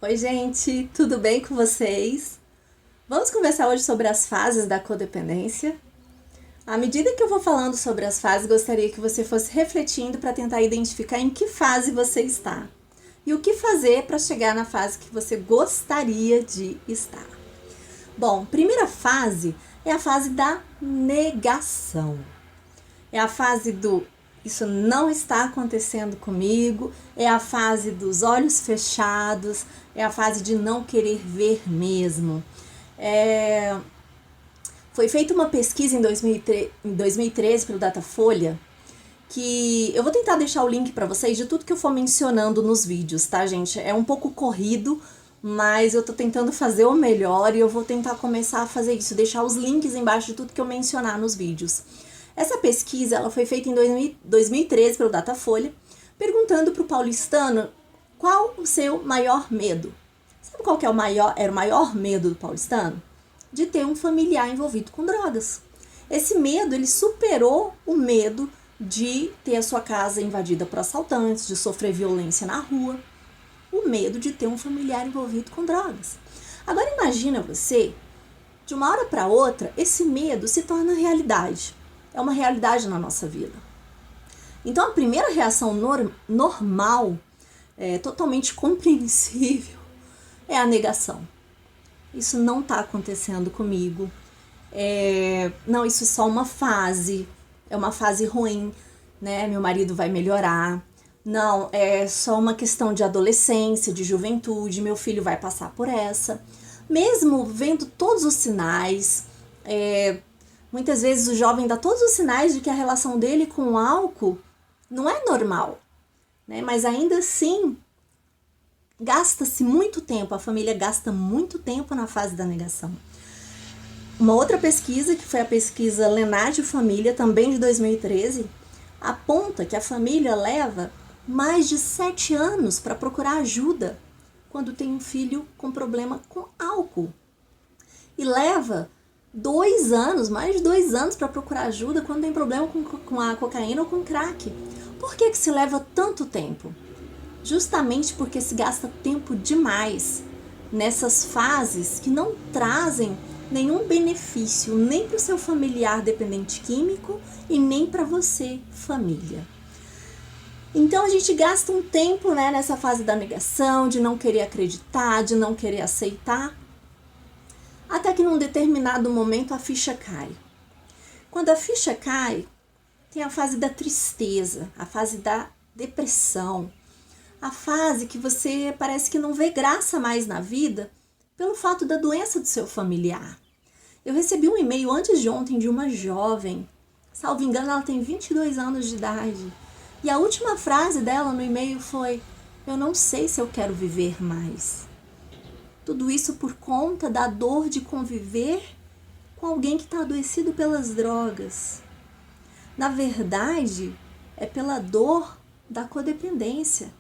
Oi, gente, tudo bem com vocês? Vamos conversar hoje sobre as fases da codependência? À medida que eu vou falando sobre as fases, gostaria que você fosse refletindo para tentar identificar em que fase você está e o que fazer para chegar na fase que você gostaria de estar. Bom, primeira fase é a fase da negação. É a fase do isso não está acontecendo comigo, é a fase dos olhos fechados, é a fase de não querer ver mesmo. Foi feita uma pesquisa em 2013 pelo Datafolha, que eu vou tentar deixar o link para vocês de tudo que eu for mencionando nos vídeos, tá, gente? É um pouco corrido, mas eu tô tentando fazer o melhor e eu vou tentar começar a fazer isso, deixar os links embaixo de tudo que eu mencionar nos vídeos. Essa pesquisa ela foi feita em 2013 pelo Datafolha, perguntando para o paulistano qual o seu maior medo. Sabe qual que é era o maior medo do paulistano? De ter um familiar envolvido com drogas. Esse medo, ele superou o medo de ter a sua casa invadida por assaltantes, de sofrer violência na rua. O medo de ter um familiar envolvido com drogas. Agora imagina você, de uma hora para outra, esse medo se torna realidade. É uma realidade na nossa vida. Então a primeira reação normal, totalmente compreensível, é a negação. Isso não está acontecendo comigo. Não, isso é só uma fase. É uma fase ruim, né? Meu marido vai melhorar. Não, é só uma questão de adolescência, de juventude. Meu filho vai passar por essa. Mesmo vendo todos os sinais, muitas vezes o jovem dá todos os sinais de que a relação dele com o álcool não é normal, né? Mas ainda assim, gasta-se muito tempo, a família gasta muito tempo na fase da negação. Uma outra pesquisa, que foi a pesquisa Lenage Família, também de 2013, aponta que a família leva mais de 7 anos para procurar ajuda quando tem um filho com problema com álcool. E leva 2 anos, mais de 2 anos para procurar ajuda quando tem problema com a cocaína ou com crack. Por que se leva tanto tempo? Justamente porque se gasta tempo demais nessas fases que não trazem nenhum benefício nem para o seu familiar dependente químico e nem para você, família. Então a gente gasta um tempo, né, nessa fase da negação, de não querer acreditar, de não querer aceitar, até que num determinado momento a ficha cai. Quando a ficha cai, tem a fase da tristeza, a fase da depressão, a fase que você parece que não vê graça mais na vida pelo fato da doença do seu familiar. Eu recebi um e-mail antes de ontem de uma jovem, salvo engano ela tem 22 anos de idade, e a última frase dela no e-mail foi: eu não sei se eu quero viver mais. Tudo isso por conta da dor de conviver com alguém que está adoecido pelas drogas. Na verdade, é pela dor da codependência.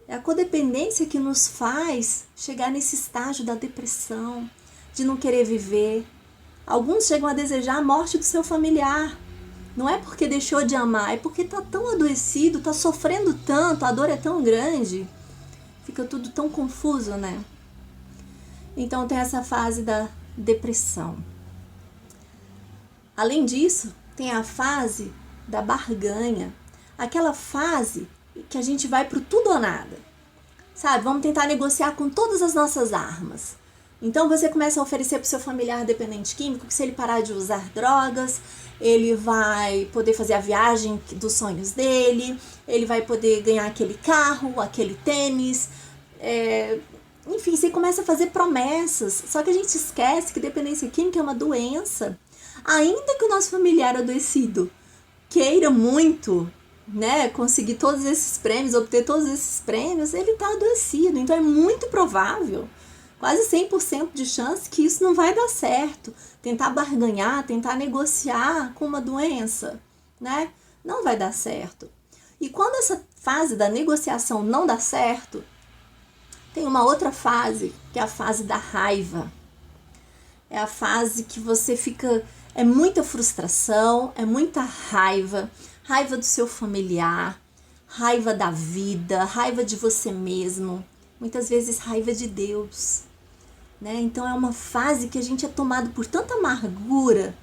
É a codependência que nos faz chegar nesse estágio da depressão, de não querer viver. Alguns chegam a desejar a morte do seu familiar. Não é porque deixou de amar, é porque está tão adoecido, está sofrendo tanto, a dor é tão grande. Fica tudo tão confuso, né? Então tem essa fase da depressão. Além disso, tem a fase da barganha. Aquela fase que a gente vai pro tudo ou nada. Sabe, vamos tentar negociar com todas as nossas armas. Então você começa a oferecer pro seu familiar dependente químico que se ele parar de usar drogas, ele vai poder fazer a viagem dos sonhos dele, ele vai poder ganhar aquele carro, aquele tênis, enfim, você começa a fazer promessas. Só que a gente esquece que dependência química é uma doença. Ainda que o nosso familiar adoecido queira muito, né, conseguir todos esses prêmios, obter todos esses prêmios, ele está adoecido. Então é muito provável, quase 100% de chance, que isso não vai dar certo. Tentar barganhar, tentar negociar com uma doença, né, não vai dar certo. E quando essa fase da negociação não dá certo, tem uma outra fase, que é a fase da raiva. É a fase que você fica... É muita frustração, é muita raiva. Raiva do seu familiar, raiva da vida, raiva de você mesmo. muitas vezes raiva de Deus, né? Então é uma fase que a gente é tomado por tanta amargura.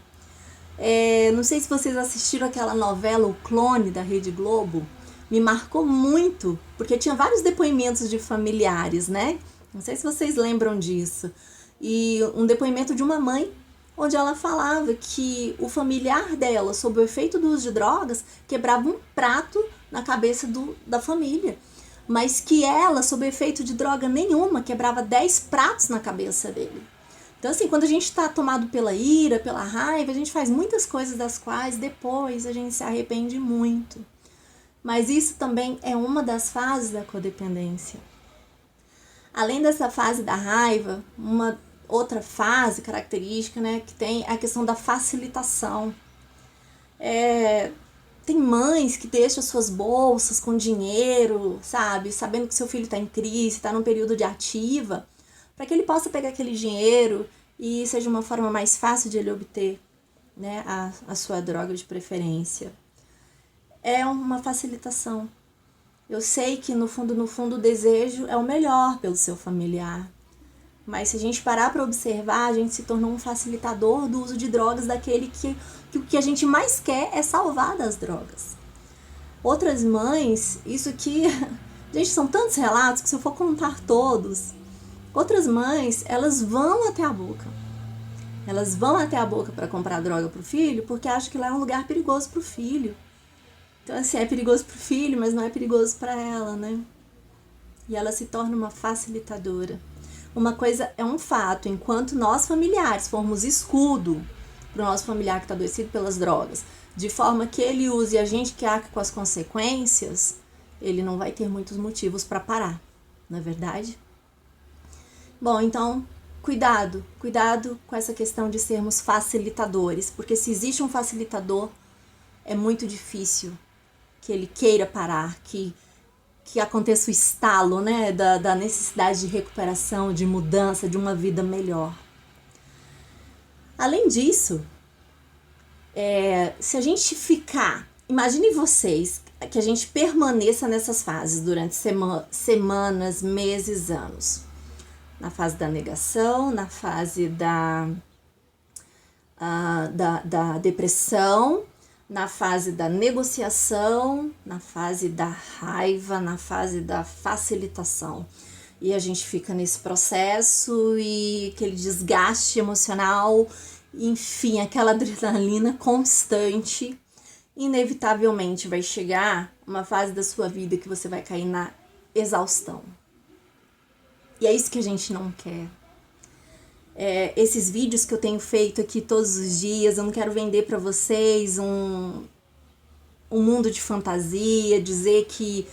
Não sei se vocês assistiram aquela novela O Clone, da Rede Globo. Me marcou muito, porque tinha vários depoimentos de familiares, né? Não sei se vocês lembram disso. E um depoimento de uma mãe, onde ela falava que o familiar dela, sob o efeito do uso de drogas, quebrava um prato na cabeça da família. Mas que ela, sob o efeito de droga nenhuma, quebrava 10 pratos na cabeça dele. Então, assim, quando a gente está tomado pela ira, pela raiva, a gente faz muitas coisas das quais depois a gente se arrepende muito. Mas isso também é uma das fases da codependência. Além dessa fase da raiva, uma outra fase característica, né, que tem a questão da facilitação. Tem mães que deixam suas bolsas com dinheiro, sabe, sabendo que seu filho está em crise, está num período de ativa, para que ele possa pegar aquele dinheiro e seja uma forma mais fácil de ele obter, né, a sua droga de preferência. É uma facilitação. Eu sei que no fundo o desejo é o melhor pelo seu familiar. Mas se a gente parar para observar, a gente se tornou um facilitador do uso de drogas daquele que o que a gente mais quer é salvar das drogas. Outras mães, isso aqui, gente, são tantos relatos que se eu for contar todos, outras mães, elas vão até a boca. Elas vão até a boca para comprar droga pro filho porque acham que lá é um lugar perigoso pro filho. Então, assim, é perigoso pro filho, mas não é perigoso para ela, né? E ela se torna uma facilitadora. Uma coisa é um fato, enquanto nós familiares formos escudo pro nosso familiar que está adoecido pelas drogas, de forma que ele use a gente que arca com as consequências, ele não vai ter muitos motivos para parar, não é verdade? Bom, então, cuidado com essa questão de sermos facilitadores, porque se existe um facilitador, é muito difícil que ele queira parar, que aconteça o estalo, né, da necessidade de recuperação, de mudança, de uma vida melhor. Além disso, se a gente ficar, imagine vocês que a gente permaneça nessas fases durante semanas, meses, anos. Na fase da negação, na fase da depressão, na fase da negociação, na fase da raiva, na fase da facilitação. E a gente fica nesse processo e aquele desgaste emocional, enfim, aquela adrenalina constante, inevitavelmente vai chegar uma fase da sua vida que você vai cair na exaustão. E é isso que a gente não quer. Esses vídeos que eu tenho feito aqui todos os dias, eu não quero vender para vocês um mundo de fantasia, dizer que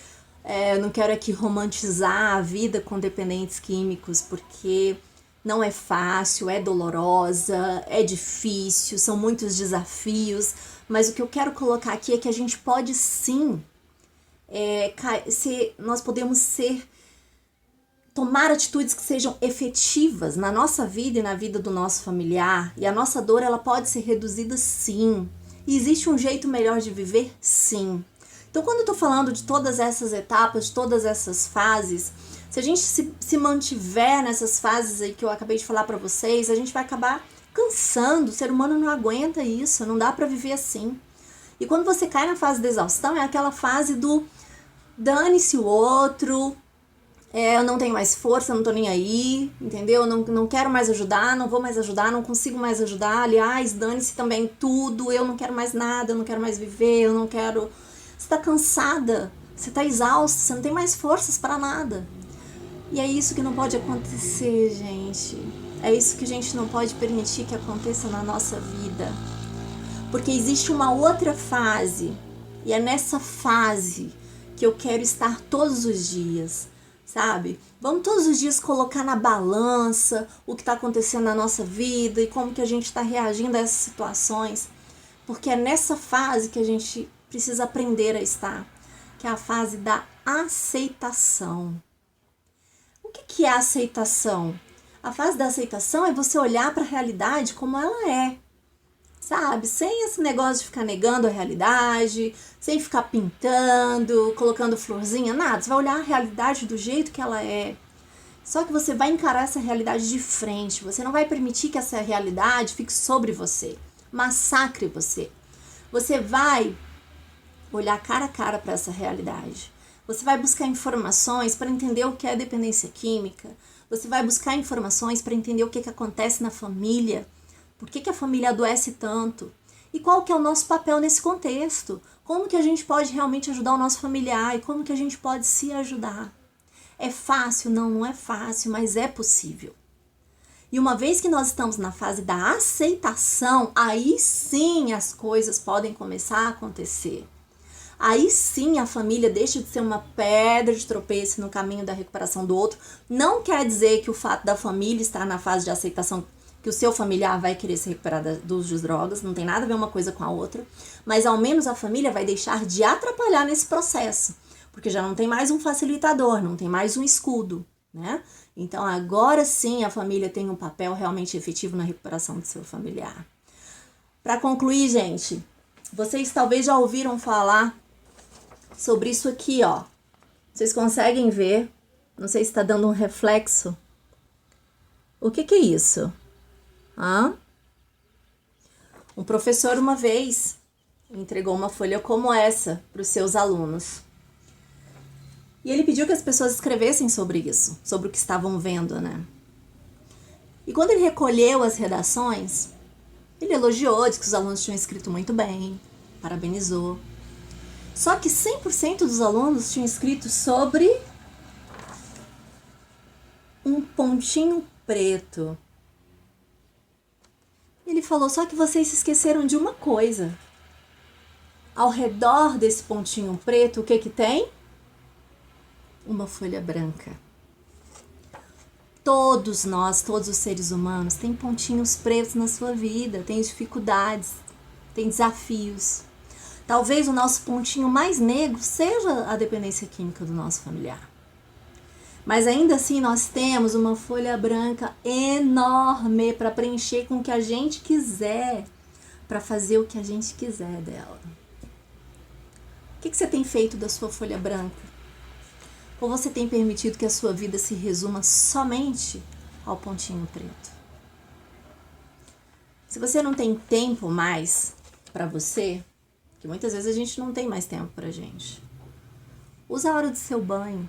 eu não quero aqui romantizar a vida com dependentes químicos, porque não é fácil, é dolorosa, é difícil, são muitos desafios, mas o que eu quero colocar aqui é que a gente pode sim, nós podemos tomar atitudes que sejam efetivas na nossa vida e na vida do nosso familiar, e a nossa dor ela pode ser reduzida sim. E existe um jeito melhor de viver? Sim. Então, quando eu tô falando de todas essas etapas, de todas essas fases, se a gente se mantiver nessas fases aí que eu acabei de falar para vocês, a gente vai acabar cansando. O ser humano não aguenta isso, não dá para viver assim. E quando você cai na fase da exaustão, é aquela fase do dane-se o outro, eu não tenho mais força, não tô nem aí, entendeu? Não quero mais ajudar, não vou mais ajudar, não consigo mais ajudar. Aliás, dane-se também tudo, eu não quero mais nada, eu não quero mais viver, eu não quero... Você tá cansada, você tá exausta, você não tem mais forças para nada. E é isso que não pode acontecer, gente. É isso que a gente não pode permitir que aconteça na nossa vida. Porque existe uma outra fase, e é nessa fase que eu quero estar todos os dias. Sabe? Vamos todos os dias colocar na balança o que está acontecendo na nossa vida e como que a gente está reagindo a essas situações, porque é nessa fase que a gente precisa aprender a estar, que é a fase da aceitação. O que é a aceitação? A fase da aceitação é você olhar para a realidade como ela é, sabe? Sem esse negócio de ficar negando a realidade, sem ficar pintando, colocando florzinha, nada. Você vai olhar a realidade do jeito que ela é. Só que você vai encarar essa realidade de frente. Você não vai permitir que essa realidade fique sobre você, massacre você. Você vai olhar cara a cara para essa realidade. Você vai buscar informações para entender o que é dependência química. Você vai buscar informações para entender o que acontece na família. Por que a família adoece tanto? E qual que é o nosso papel nesse contexto? Como que a gente pode realmente ajudar o nosso familiar? E como que a gente pode se ajudar? É fácil? Não, não é fácil, mas é possível. E uma vez que nós estamos na fase da aceitação, aí sim as coisas podem começar a acontecer. Aí sim a família deixa de ser uma pedra de tropeço no caminho da recuperação do outro. Não quer dizer que o fato da família estar na fase de aceitação, que o seu familiar vai querer se recuperar do uso de drogas, não tem nada a ver uma coisa com a outra, mas ao menos a família vai deixar de atrapalhar nesse processo, porque já não tem mais um facilitador, não tem mais um escudo, né? Então agora sim a família tem um papel realmente efetivo na recuperação do seu familiar. Para concluir, gente, vocês talvez já ouviram falar sobre isso aqui, ó. Vocês conseguem ver? Não sei se está dando um reflexo. O que é isso? Um professor uma vez entregou uma folha como essa para os seus alunos. E ele pediu que as pessoas escrevessem sobre isso, sobre o que estavam vendo, né? E quando ele recolheu as redações, ele elogiou, disse que os alunos tinham escrito muito bem, parabenizou. Só que 100% dos alunos tinham escrito sobre um pontinho preto. Ele falou, só que vocês se esqueceram de uma coisa. Ao redor desse pontinho preto, o que tem? Uma folha branca. Todos nós, todos os seres humanos, têm pontinhos pretos na sua vida, têm dificuldades, têm desafios. Talvez o nosso pontinho mais negro seja a dependência química do nosso familiar. Mas ainda assim nós temos uma folha branca enorme para preencher com o que a gente quiser, para fazer o que a gente quiser dela. O que você tem feito da sua folha branca? Ou você tem permitido que a sua vida se resuma somente ao pontinho preto? Se você não tem tempo mais para você, que muitas vezes a gente não tem mais tempo pra gente, usa a hora do seu banho.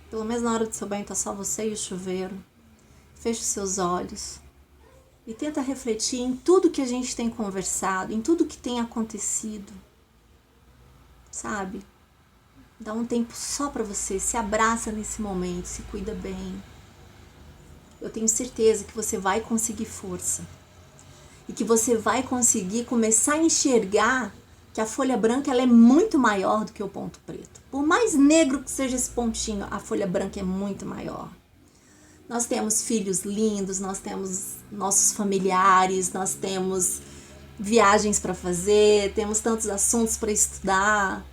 Pelo menos na hora do seu banho tá só você e o chuveiro. Feche os seus olhos e tenta refletir em tudo que a gente tem conversado, em tudo que tem acontecido. Sabe? Dá um tempo só pra você, se abraça nesse momento, se cuida bem. Eu tenho certeza que você vai conseguir força. E que você vai conseguir começar a enxergar que a folha branca ela é muito maior do que o ponto preto. Por mais negro que seja esse pontinho, a folha branca é muito maior. Nós temos filhos lindos, nós temos nossos familiares, nós temos viagens para fazer, temos tantos assuntos para estudar,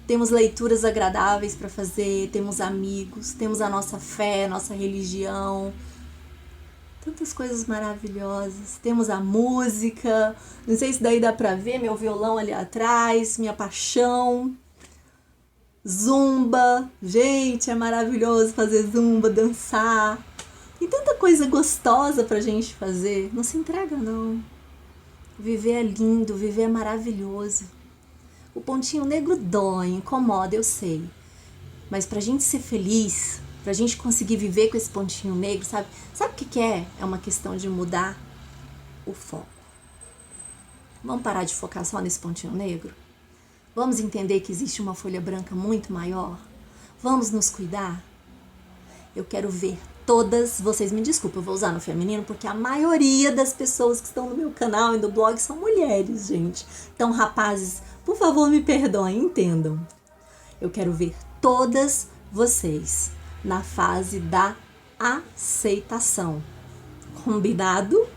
temos leituras agradáveis para fazer, temos amigos, temos a nossa fé, nossa religião, tantas coisas maravilhosas. Temos a música, não sei se daí dá pra ver meu violão ali atrás, minha paixão, zumba. Gente, é maravilhoso fazer zumba, dançar. Tem tanta coisa gostosa pra gente fazer. Não se entrega não. Viver é lindo, viver é maravilhoso. O pontinho negro dói, incomoda, eu sei. Mas pra gente ser feliz, pra gente conseguir viver com esse pontinho negro, sabe? Sabe o que é? É uma questão de mudar o foco. Vamos parar de focar só nesse pontinho negro? Vamos entender que existe uma folha branca muito maior? Vamos nos cuidar? Eu quero ver todas, vocês me desculpem, eu vou usar no feminino, porque a maioria das pessoas que estão no meu canal e no blog são mulheres, gente. Então, rapazes, por favor, me perdoem, entendam. Eu quero ver todas vocês na fase da aceitação. Combinado?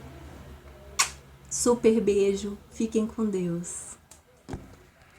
Super beijo, fiquem com Deus.